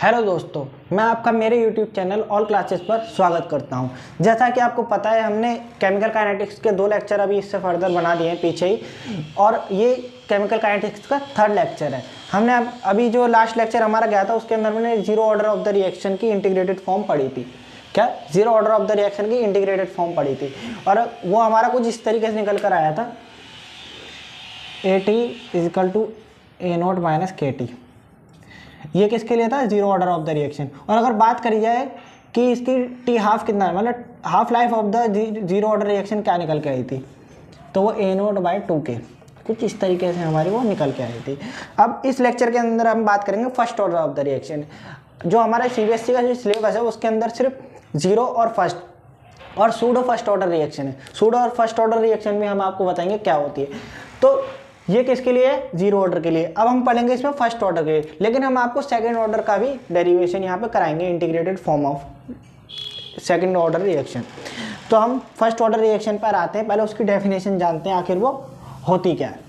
Hello दोस्तों, मैं आपका मेरे YouTube चैनल ऑल क्लासेस पर स्वागत करता हूं। जैसा कि आपको पता है, हमने केमिकल काइनेटिक्स के 2 लेक्चर अभी इससे फर्दर बना दिए हैं पीछे ही, और ये केमिकल काइनेटिक्स का 3rd लेक्चर है। हमने अभी जो लास्ट लेक्चर हमारा गया था उसके अंदर हमने zero order of the reaction की इंटीग्रेटेड फॉर्म पढ़ी थी। क्या zero order of the reaction की इंटीग्रेटेड फॉर्म पढ़ी थी, और वो हमारा कुछ इस तरीके से निकल कर आया था, AT = A0 - KT। ये किसके लिए था? Zero order of the reaction. और अगर बात करी जाए कि इसकी टी हाफ कितना है, मतलब half life of the zero order reaction क्या निकल के आई थी, तो वो A0/2K कुछ इस तरीके से हमारी वो निकल के आई थी। अब इस लेक्चर के अंदर हम बात करेंगे first order of the reaction. जो हमारे CBSE का जो सिलेबस है उसके अंदर सिर्फ जीरो और फर्स्ट और सूडो फर्स्ट ऑर्डर रिएक्शन है। सूडो और फर्स्ट ऑर्डर रिएक्शन में हम आपको बताएंगे क्या होती है। तो ये किसके लिए है? जीरो ऑर्डर के लिए। अब हम पढ़ेंगे इसमें फर्स्ट ऑर्डर के लिए, लेकिन हम आपको सेकंड ऑर्डर का भी डेरिवेशन यहाँ पे कराएंगे, integrated form of second order reaction. तो हम फर्स्ट ऑर्डर रिएक्शन पर आते हैं, पहले उसकी डेफिनेशन जानते हैं आखिर वो होती क्या है।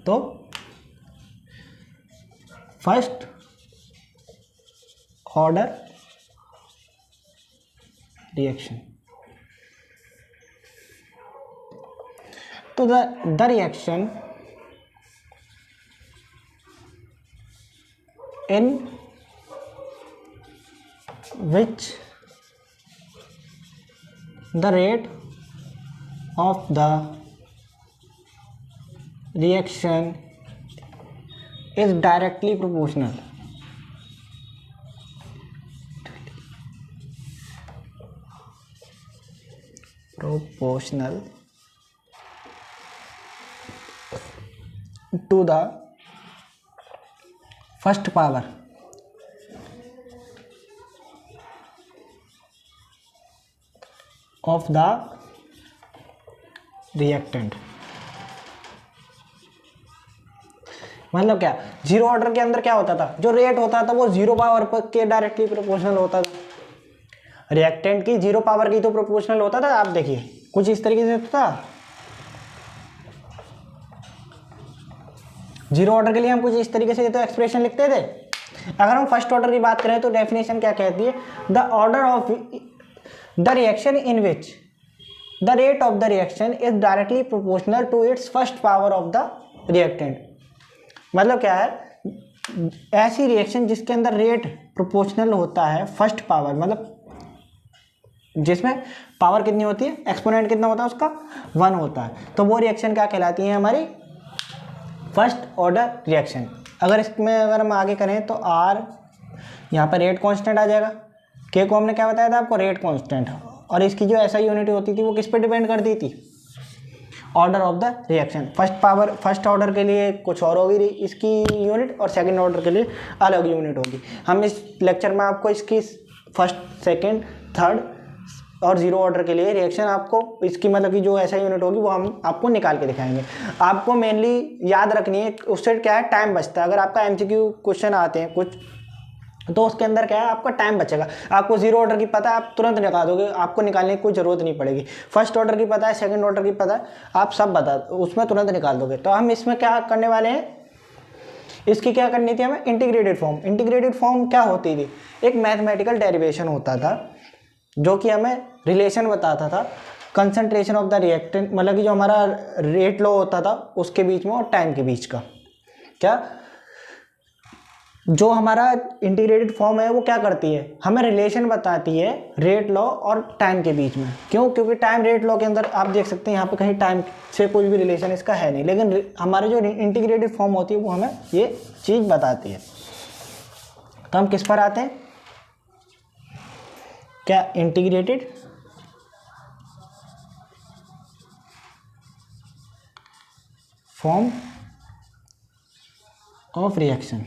तो फर्स्ट ऑर्डर रिएक्शन, तो the reaction in which the rate of the reaction is directly proportional to the first power of the reactant। मतलब क्या? जीरो ऑर्डर के अंदर क्या होता था? जो रेट होता था वो जीरो पावर के डायरेक्टली प्रोपोर्शनल होता था। रिएक्टेंट की जीरो पावर की तो प्रोपोर्शनल होता था। आप देखिए कुछ इस तरीके से होता था। जीरो ऑर्डर के लिए हम कुछ इस तरीके से तो एक्सप्रेशन लिखते थे। अगर हम फर्स्ट ऑर्डर की बात करें तो डेफिनेशन क्या कहती है? The order of the reaction in which the rate of the reaction is directly proportional to its first power of the reactant. मतलब क्या है? ऐसी रिएक्शन जिसके अंदर रेट प्रोपोर्शनल होता है फर्स्ट पावर, मतलब जिसमें पावर कितनी होती है, एक्सपोनेंट कितना होता है उसका, 1 होता है, तो वो रिएक्शन क्या कहलाती है? हमारी फर्स्ट ऑर्डर रिएक्शन। अगर हम आगे करें तो R यहाँ पर रेट कांस्टेंट आ जाएगा। K को हमने क्या बताया था आपको? Rate constant. और इसकी जो SI यूनिट होती थी वो किस पे डिपेंड करती थी? Order of the reaction. First order के लिए कुछ और होगी इसकी यूनिट, और सेकंड ऑर्डर के लिए अलग यूनिट होगी। हम इस लेक्चर में आपको इसकी फर्स्ट, सेकंड, थर्ड और जीरो ऑर्डर के लिए रिएक्शन आपको इसकी मतलब कि जो ऐसा यूनिट होगी वो हम आपको निकाल के दिखाएंगे। आपको मेनली याद रखनी है, उससे क्या है, टाइम बचता है। अगर आपका MCQ क्वेश्चन आते हैं कुछ, तो उसके अंदर क्या है, आपका टाइम बचेगा। आपको जीरो ऑर्डर की पता है, आप तुरंत निकाल दोगे, आपको निकालने की कोई ज़रूरत नहीं पड़ेगी। फर्स्ट ऑर्डर की पता है, सेकंड ऑर्डर की पता है, आप सब बता उसमें तुरंत निकाल दोगे। तो हम इसमें क्या करने वाले हैं, इसकी क्या करनी थी हमें? Integrated form. इंटीग्रेटेड फॉर्म क्या होती थी? एक मैथमेटिकल डेरिवेशन होता था जो कि हमें रिलेशन बताता था कंसंट्रेशन ऑफ द रिएक्टेंट, मतलब कि जो हमारा रेट लॉ होता था उसके बीच में और टाइम के बीच का। क्या जो हमारा इंटीग्रेटेड फॉर्म है वो क्या करती है? हमें रिलेशन बताती है रेट लॉ और टाइम के बीच में। क्यों? क्योंकि टाइम रेट लॉ के अंदर आप देख सकते हैं यहाँ पे कहीं टाइम से कोई भी रिलेशन इसका है नहीं, लेकिन हमारी जो इंटीग्रेटेड फॉर्म होती है वो हमें ये चीज़ बताती है। तो हम किस पर आते हैं? क्या? Integrated form of reaction,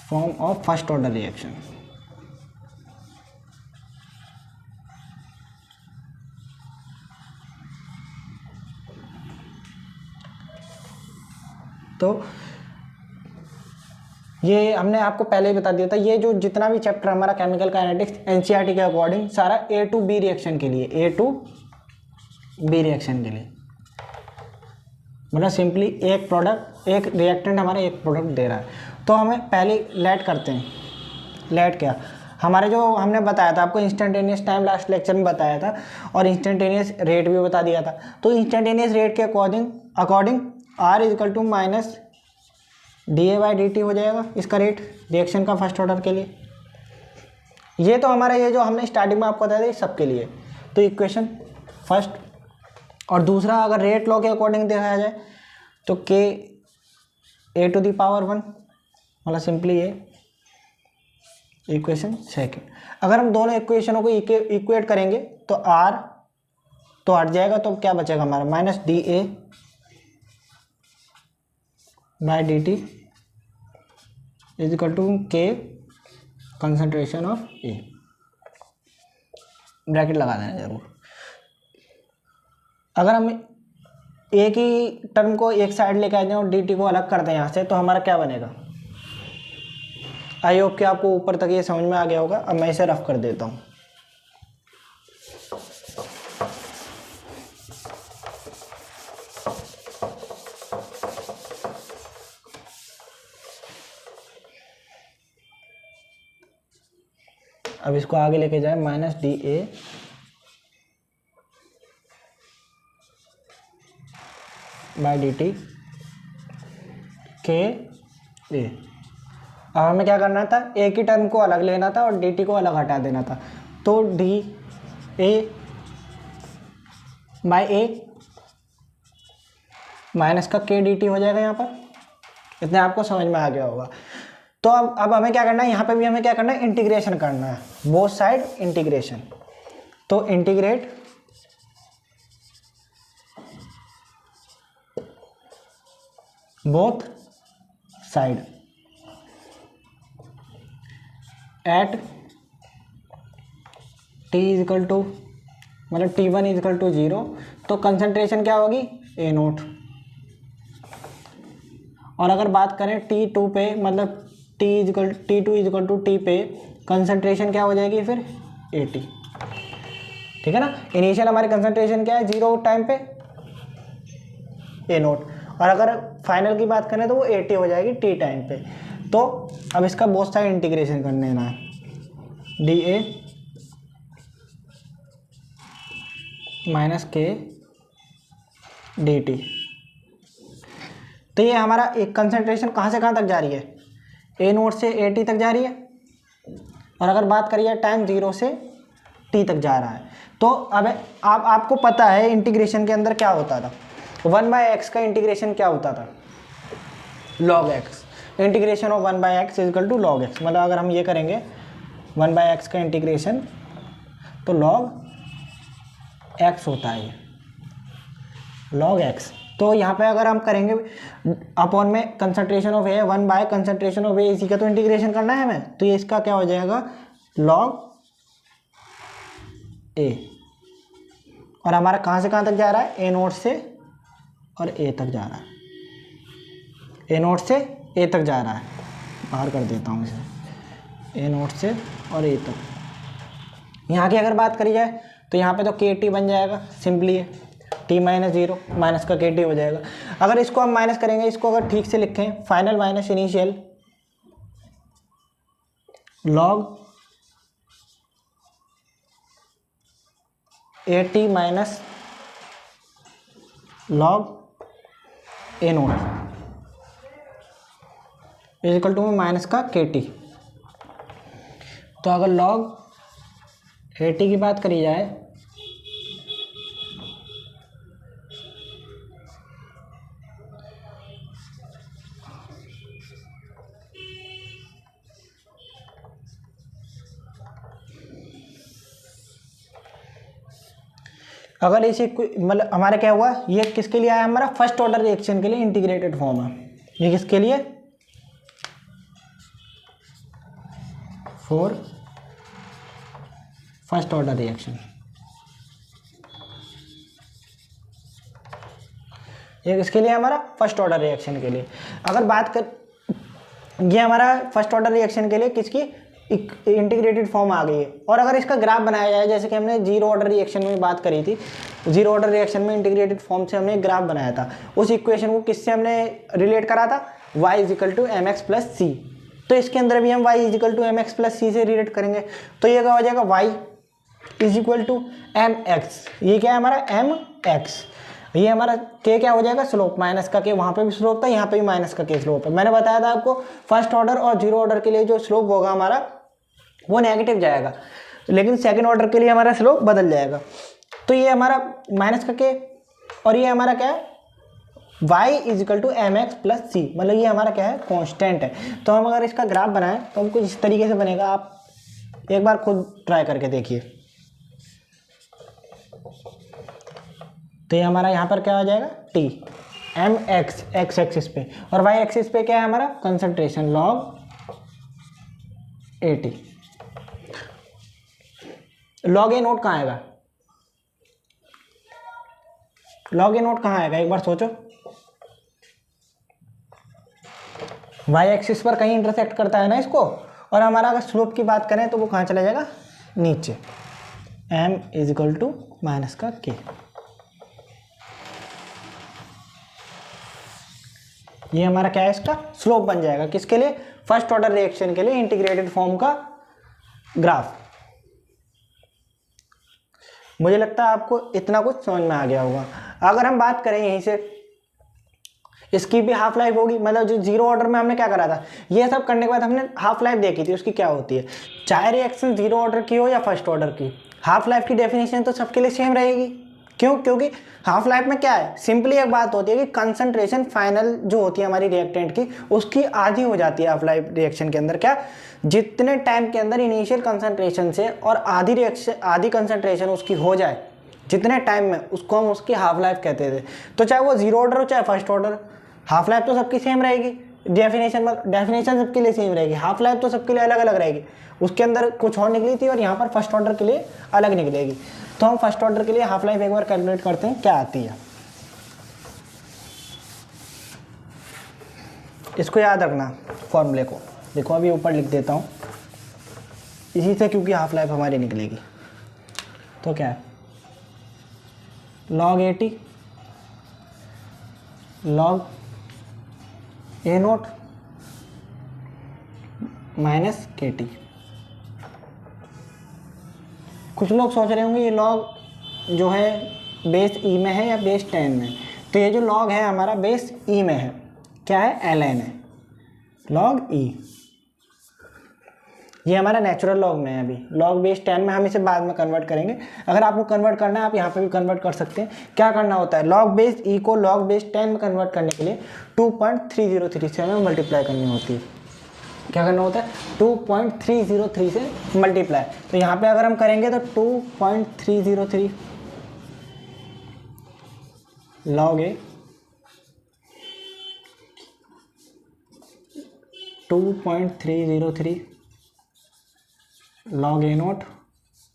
form of first order reaction. तो ये हमने आपको पहले ही बता दिया था, ये जो जितना भी चैप्टर हमारा केमिकल काइनेटिक्स NCERT के अकॉर्डिंग सारा A to B रिएक्शन के लिए, A to B रिएक्शन के लिए। मतलब सिंपली एक प्रोडक्ट, एक रिएक्टेंट हमारे एक प्रोडक्ट दे रहा है। तो हमें पहले लेट करते हैं। लेट क्या, हमारे जो हमने बताया था आपको इंस्टेंटेनियस टाइम लास्ट लेक्चर में बताया था, और इंस्टेंटेनियस रेट भी बता दिया था। तो इंस्टेंटेनियस रेट के according R is equal to minus dA/dt हो जाएगा इसका रेट रिएक्शन का फर्स्ट ऑर्डर के लिए। ये तो हमारा ये जो हमने स्टार्टिंग में आपको बताया था सबके लिए। तो इक्वेशन फर्स्ट, और दूसरा अगर रेट लॉ के अकॉर्डिंग देखा जाए तो K⁴ मतलब सिंपली ये इक्वेशन सेकंड। अगर हम दोनों इक्वेशनों को इक्वेट करेंगे तो R तो हट जाएगा, तो क्या बचेगा हमारा minus dA/dt is equal to K concentration of A। Bracket लगा देना जरूर। अगर हम एक ही टर्म को एक साइड लेके आ जाए और dt को अलग कर दें यहाँ से, तो हमारा क्या बनेगा। आई होप कि आपको ऊपर तक ये समझ में आ गया होगा। अब मैं इसे रफ कर देता हूँ। अब इसको आगे लेके जाए माइनस dA/dt K A। अब हमें क्या करना था, एक ही टर्म को अलग लेना था और dt को अलग हटा देना था। तो dA/A माइनस का K dt हो जाएगा यहाँ पर। इतने आपको समझ में आ गया होगा। तो अब हमें क्या करना है, यहाँ पे भी हमें क्या करना है, इंटीग्रेशन करना है, बोथ साइड इंटीग्रेशन। तो integrate both side at t is equal to मतलब T1 इजकल टू 0। तो कंसंट्रेशन क्या होगी A0। और अगर बात करें T2 पे मतलब T2 इजकल टू T पे कंसंट्रेशन क्या हो जाएगी फिर AT। ठीक है ना। इनिशियल हमारी कंसंट्रेशन क्या है 0 टाइम पे A0, और अगर फाइनल की बात करें तो वो 80 हो जाएगी T टाइम पे। तो अब इसका बहुत सारा इंटीग्रेशन करने देना है dA माइनस K dt। तो ये हमारा एक कंसंट्रेशन कहाँ से कहाँ तक जा रही है, A0 से AT तक जा रही है। और अगर बात करिए टाइम 0 से T तक जा रहा है। तो अब आपको पता है इंटीग्रेशन के अंदर क्या होता था, 1/x का इंटीग्रेशन क्या होता था log x। Integration of 1/x is equal to log x। मतलब अगर हम ये करेंगे 1/x का इंटीग्रेशन तो log x होता है, ये log x। तो यहाँ पे अगर हम करेंगे अपॉन में concentration of A 1 concentration of A, इसी का तो इंटीग्रेशन करना है हमें। तो ये इसका क्या हो जाएगा log A। और हमारा कहाँ से कहाँ तक जा रहा है, A0 से और A तक जा रहा है, A0 से A तक जा रहा है। बाहर कर देता हूँ इसे, A0 से और A तक। यहाँ की अगर बात करी जाए तो यहाँ पे तो KT बन जाएगा, सिंपली है T-0 माइनस का KT हो जाएगा। अगर इसको हम माइनस करेंगे, इसको अगर ठीक से लिखें final minus initial log AT minus log A0 is equal to में माइनस का KT। तो अगर log AT की बात करी जाए अगर इसी मतलब हमारा क्या हुआ, ये किसके लिए आया, हमारा फर्स्ट ऑर्डर रिएक्शन के लिए इंटीग्रेटेड फॉर्म है। ये किसके लिए, फॉर फर्स्ट ऑर्डर रिएक्शन। ये किसके लिए, हमारा फर्स्ट ऑर्डर रिएक्शन के लिए। अगर बात कर, ये हमारा फर्स्ट ऑर्डर रिएक्शन के लिए किसकी इंटीग्रेटेड फॉर्म आ गई है। और अगर इसका ग्राफ बनाया जाए, जैसे कि हमने जीरो ऑर्डर रिएक्शन में बात करी थी, जीरो ऑर्डर रिएक्शन में इंटीग्रेटेड फॉर्म से हमने एक ग्राफ बनाया था, उस इक्वेशन को किससे हमने रिलेट करा था, y is equal to m x plus c. तो इसके अंदर भी हम y is equal to m x plus c से रिलेट करेंगे, तो ये क्या हो जाएगा y is equal to m x, ये क्या है हमारा एम एक्स, ये हमारा के क्या हो जाएगा स्लोप, माइनस का के, वहाँ पे भी स्लोप था यहाँ पे भी माइनस का के स्लोप है। मैंने बताया था आपको फर्स्ट ऑर्डर और जीरो ऑर्डर के लिए जो स्लोप होगा हमारा वो नेगेटिव जाएगा, लेकिन सेकंड ऑर्डर के लिए हमारा स्लोप बदल जाएगा। तो ये हमारा माइनस का के और ये हमारा क्या है y is equal to m x plus c, मतलब ये हमारा क्या है कॉन्स्टेंट है। तो हम अगर इसका ग्राफ बनाएं तो हम कुछ इस तरीके से बनेगा, आप एक बार खुद ट्राई करके देखिए। तो ये हमारा यहाँ पर क्या हो जाएगा t एम एक्स एक्स एक्सिस पे, और y एक्सिस पे क्या है हमारा concentration log AT। log A naught कहाँ आएगा, log A नोट कहाँ आएगा एक बार सोचो, y एक्सिस पर कहीं इंटरसेक्ट करता है ना इसको, और हमारा अगर स्लोप की बात करें तो वो कहाँ चला जाएगा नीचे, m is equal to minus का k। ये हमारा क्या है इसका स्लोप बन जाएगा, किसके लिए, फर्स्ट ऑर्डर रिएक्शन के लिए इंटीग्रेटेड फॉर्म का ग्राफ। मुझे लगता है आपको इतना कुछ समझ में आ गया होगा। अगर हम बात करें यहीं से, इसकी भी हाफ लाइफ होगी, मतलब जो जीरो ऑर्डर में हमने क्या करा था, ये सब करने के बाद हमने हाफ लाइफ देखी थी उसकी क्या होती है, चाहे रिएक्शन जीरो ऑर्डर की हो या फर्स्ट ऑर्डर की, हाफ लाइफ की डेफिनेशन तो सबके लिए सेम रहेगी। क्यों, क्योंकि हाफ लाइफ में क्या है, सिंपली एक बात होती है कि कंसंट्रेशन फाइनल जो होती है हमारी रिएक्टेंट की उसकी आधी हो जाती है हाफ लाइफ रिएक्शन के अंदर। क्या, जितने टाइम के अंदर इनिशियल कंसंट्रेशन से और आधी कंसंट्रेशन उसकी हो जाए जितने टाइम में, उसको हम उसकी हाफ लाइफ कहते थे। तो चाहे वो जीरो ऑर्डर हो चाहे फर्स्ट ऑर्डर, हाफ लाइफ तो सबकी सेम रहेगी, डेफिनेशन सबके लिए सेम रहेगी, हाफ लाइफ तो सबके लिए अलग अलग रहेगी। उसके अंदर कुछ और निकली थी और यहाँ पर फर्स्ट ऑर्डर के लिए अलग निकलेगी। तो हम फर्स्ट ऑर्डर के लिए हाफ लाइफ एक बार कैलकुलेट करते हैं क्या आती है। इसको याद रखना फॉर्मूले को, देखो अभी ऊपर लिख देता हूँ इसी से, क्योंकि हाफ लाइफ हमारी निकलेगी। तो क्या है log AT log A note minus KT। कुछ लोग सोच रहे होंगे ये log जो है बेस E में है या बेस 10 में, तो ये जो log है हमारा बेस E में है, क्या है ln है, log E। ये हमारा नेचुरल लॉग में है, अभी लॉग बेस 10 में हम इसे बाद में कन्वर्ट करेंगे। अगर आपको कन्वर्ट करना है आप यहाँ पे भी कन्वर्ट कर सकते हैं। क्या करना होता है, लॉग बेस ई को लॉग बेस 10 में कन्वर्ट करने के लिए 2.303 से हमें मल्टीप्लाई करनी होती है। क्या करना होता है 2.303 से मल्टीप्लाई। तो यहाँ पे अगर हम करेंगे तो 2.303 log A 2.303 log A note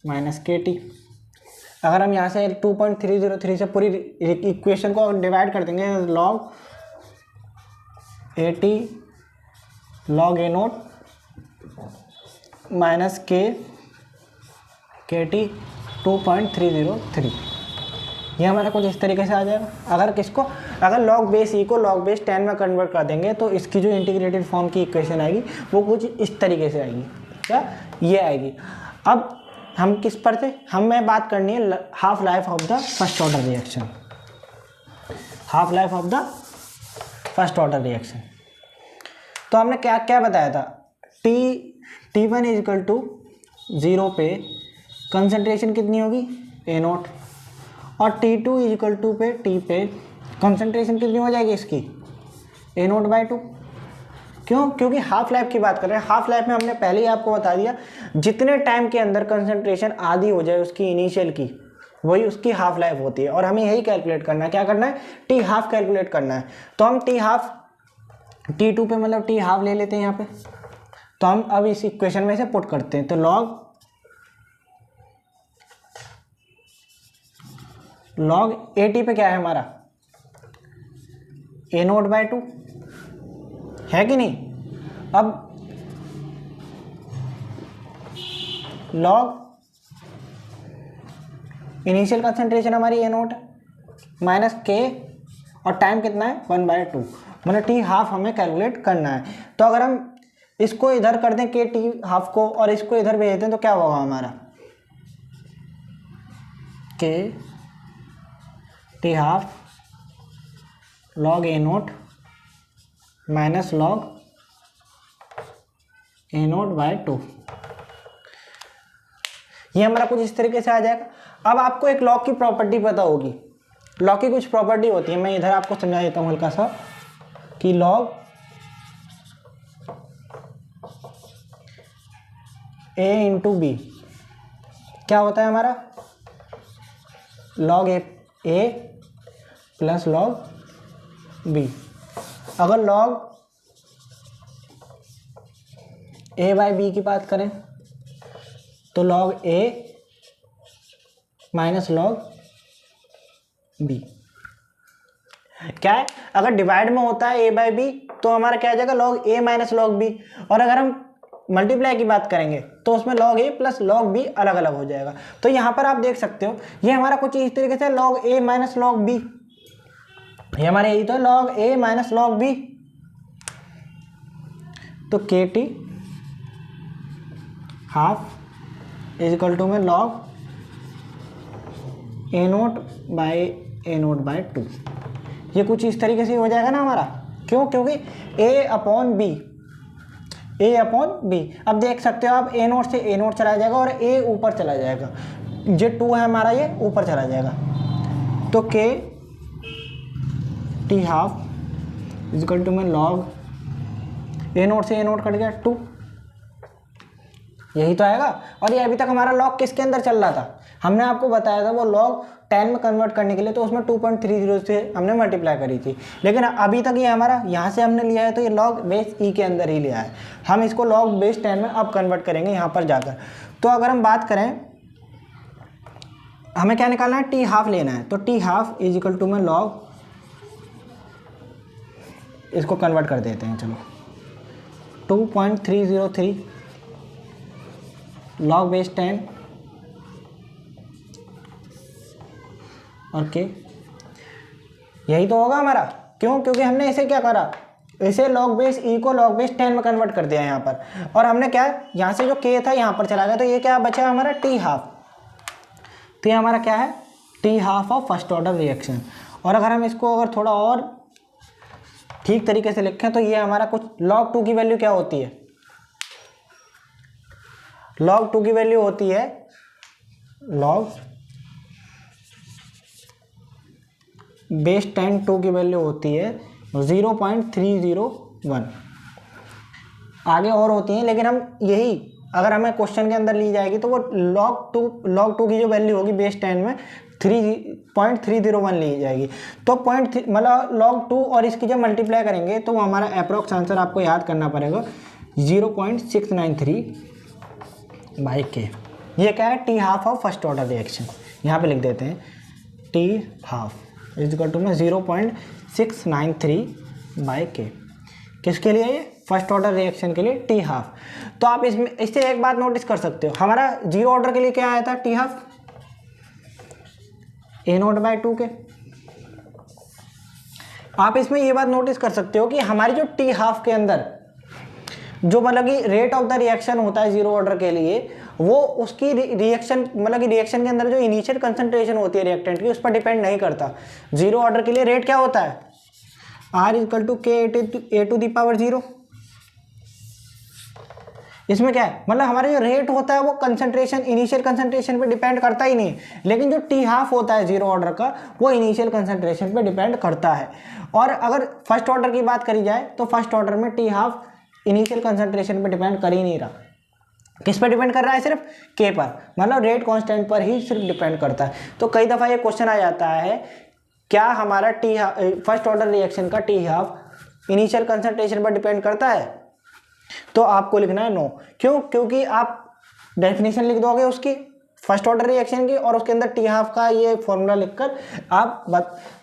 minus KT। अगर हम यहाँ से 2.303 से पूरी इक्वेशन को डिवाइड कर देंगे, log AT log A note minus KT 2.303, ये हमारा कुछ इस तरीके से आ जाएगा। अगर log बेस ई को log बेस 10 में कन्वर्ट कर देंगे तो इसकी जो इंटीग्रेटेड फॉर्म की इक्वेशन आएगी वो कुछ इस तरीके से आएगी, क्या ये आएगी। अब हम किस पर थे, हमें बात करनी है half life of the first order reaction, half life of the first order reaction. तो हमने क्या क्या बताया था, T1 इज इक्वल टू 0 पे कंसंट्रेशन कितनी होगी A नोट, और T2 इज इक्वल टू पे T पे कंसंट्रेशन कितनी हो जाएगी इसकी A नोट बाई 2। क्यों, क्योंकि हाफ लाइफ की बात कर रहे हैं। हाफ लाइफ में हमने पहले ही आपको बता दिया जितने टाइम के अंदर कंसंट्रेशन आधी हो जाए उसकी इनिशियल की, वही उसकी हाफ लाइफ होती है। और हमें यही कैलकुलेट करना है, क्या करना है टी हाफ कैलकुलेट करना है। तो हम टी हाफ T2 पे मतलब टी हाफ ले लेते हैं यहाँ पे। तो हम अब इस इक्वेशन में से पुट करते हैं, तो log AT पे क्या है हमारा A नोट बाई 2 है कि नहीं। अब log इनिशियल कंसंट्रेशन हमारी ए नोट माइनस के, और टाइम कितना है 1/2, मतलब टी हाफ हमें कैलकुलेट करना है। तो अगर हम इसको इधर कर दें के टी हाफ को और इसको इधर भेज दें तो क्या होगा हमारा, के t half log A note minus log A naught by 2, ये हमारा कुछ इस तरीके से आ जाएगा। अब आपको एक लॉग की प्रॉपर्टी पता होगी, लॉग की कुछ प्रॉपर्टी होती है, मैं इधर आपको समझा देता हूँ हल्का सा कि लॉग ए इंटू बी क्या होता है हमारा, लॉग ए प्लस लॉग बी। अगर लॉग ए बाई बी की बात करें तो log A minus log B क्या है, अगर डिवाइड में होता है ए बाई बी तो हमारा क्या आ जाएगा log A minus log B, और अगर हम मल्टीप्लाई की बात करेंगे तो उसमें लॉग ए प्लस लॉग बी अलग अलग हो जाएगा। तो यहाँ पर आप देख सकते हो ये हमारा कुछ इस तरीके से log A minus log B, ये हमारे यही तो log A minus log B, तो के t half is equal to में लॉग ए नोट बाय 2, ये कुछ इस तरीके से हो जाएगा ना हमारा। क्यों, क्योंकि ए अपॉन बी। अब देख सकते हो आप ए नोट से ए नोट चला जाएगा और ए ऊपर चला जाएगा, जो 2 है हमारा ये ऊपर चला जाएगा, तो के टी हाफ इजिकल टू में लॉग ए नोट से ए नोट कट गया 2, यही तो आएगा। और ये अभी तक हमारा लॉग किसके अंदर चल रहा था, हमने आपको बताया था वो लॉग 10 में कन्वर्ट करने के लिए, तो उसमें 2.30 से हमने मल्टीप्लाई करी थी, लेकिन अभी तक ये हमारा यहाँ से हमने लिया है तो ये लॉग बेस ई के अंदर ही लिया है। हम इसको लॉग बेस 10 में अब कन्वर्ट करेंगे यहाँ पर जाकर। तो अगर हम बात करें हमें क्या निकालना है, टी हाफ लेना है, तो t half is equal to में लॉग, इसको कन्वर्ट कर देते हैं चलो, 2.303 लॉग बेस 10 और के, यही तो होगा हमारा। क्यों, क्योंकि हमने इसे क्या करा, इसे लॉग बेस ई को लॉग बेस 10 में कन्वर्ट कर दिया यहाँ पर, और हमने क्या यहाँ से जो के था यहाँ पर चला गया, तो ये क्या बचा हमारा टी हाफ, तो ये हमारा क्या है t half of first order reaction. और अगर हम इसको अगर थोड़ा और ठीक तरीके से लिखें तो ये हमारा कुछ log 2 की वैल्यू क्या होती है, log 2 की वैल्यू होती है log बेस 10 2 की वैल्यू होती है 0.301, आगे और होती हैं, लेकिन हम यही अगर हमें क्वेश्चन के अंदर ली जाएगी तो वो log 2 की जो वैल्यू होगी बेस 10 में 3.301 ली जाएगी। तो मतलब log 2 और इसकी जब मल्टीप्लाई करेंगे तो वो हमारा अप्रोक्स आंसर आपको याद करना पड़ेगा 0.693 बाई के। ये क्या है, t half of first order reaction, यहाँ पे लिख देते हैं t half is equal to में 0.693 बाई के। किसके लिए, ये फर्स्ट ऑर्डर रिएक्शन के लिए टी हाफ। तो आप इसमें इससे एक बात नोटिस कर सकते हो, हमारा जीरो ऑर्डर के लिए क्या आया था, T half A naught by 2 के। आप इसमें ये बात नोटिस कर सकते हो कि हमारी जो टी हाफ के अंदर जो मतलब कि रेट ऑफ द रिएक्शन होता है जीरो ऑर्डर के लिए, वो उसकी रिएक्शन मतलब कि रिएक्शन के अंदर जो इनिशियल कंसंट्रेशन होती है रिएक्टेंट की, उस पर डिपेंड नहीं करता। जीरो ऑर्डर के लिए रेट क्या होता है, आर इक्वल टू के ए टू दी पावर 0। इसमें क्या है, मतलब हमारा जो रेट होता है वो कंसंट्रेशन इनिशियल कंसंट्रेशन पे डिपेंड करता ही नहीं, लेकिन जो टी हाफ होता है जीरो ऑर्डर का वो इनिशियल कंसंट्रेशन पे डिपेंड करता है। और अगर फर्स्ट ऑर्डर की बात करी जाए तो फर्स्ट ऑर्डर में टी हाफ इनिशियल कंसंट्रेशन पे डिपेंड कर ही नहीं रहा। किस पर डिपेंड कर रहा है, सिर्फ के पर, मतलब रेट कांस्टेंट पर ही सिर्फ डिपेंड करता है। तो कई दफ़ा ये क्वेश्चन आ जाता है, क्या हमारा टी फर्स्ट ऑर्डर रिएक्शन का टी हाफ इनिशियल कंसंट्रेशन पर डिपेंड करता है, तो आपको लिखना है नो। क्यों, क्योंकि आप डेफिनेशन लिख दोगे उसकी फर्स्ट ऑर्डर रिएक्शन की और उसके अंदर टी हाफ का ये फॉर्मूला लिखकर आप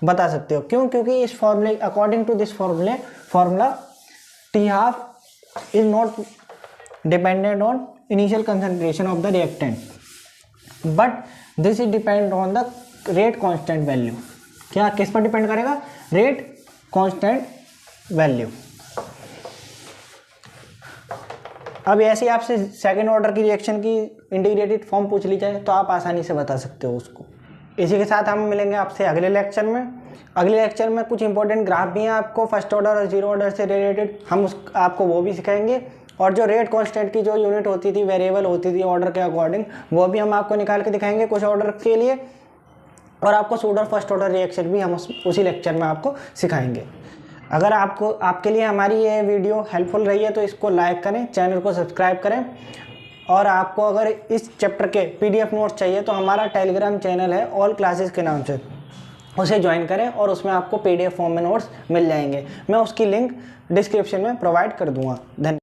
बता सकते हो। क्यों, क्योंकि इस फॉर्मूले according to this formula t half is not dependent on initial concentration of the reactant. But this is depend on the rate constant value. क्या किस पर डिपेंड करेगा? Rate constant value. अब ऐसे आपसे सेकंड ऑर्डर की रिएक्शन की integrated form पूछ ली जाए तो आप आसानी से बता सकते हो उसको। इसी के साथ हम मिलेंगे आपसे अगले लेक्चर में। अगले लेक्चर में कुछ इंपॉर्टेंट ग्राफ भी हैं आपको फर्स्ट ऑर्डर और जीरो ऑर्डर से रिलेटेड, हम आपको वो भी सिखाएंगे। और जो रेट कांस्टेंट की जो यूनिट होती थी, वेरिएबल होती थी ऑर्डर के अकॉर्डिंग, वो भी हम आपको निकाल के दिखाएंगे कुछ ऑर्डर के लिए। और आपको सूडो फर्स्ट ऑर्डर रिएक्शन भी हम उसी लेक्चर में आपको सिखाएंगे। अगर आपके लिए हमारी ये वीडियो हेल्पफुल रही है तो इसको लाइक करें, चैनल को सब्सक्राइब करें। और आपको अगर इस चैप्टर के PDF नोट्स चाहिए तो हमारा टेलीग्राम चैनल है ऑल क्लासेस के नाम से, उसे ज्वाइन करें और उसमें आपको PDF फॉर्म में नोट्स मिल जाएंगे। मैं उसकी लिंक डिस्क्रिप्शन में प्रोवाइड कर दूंगा। धन्यवाद।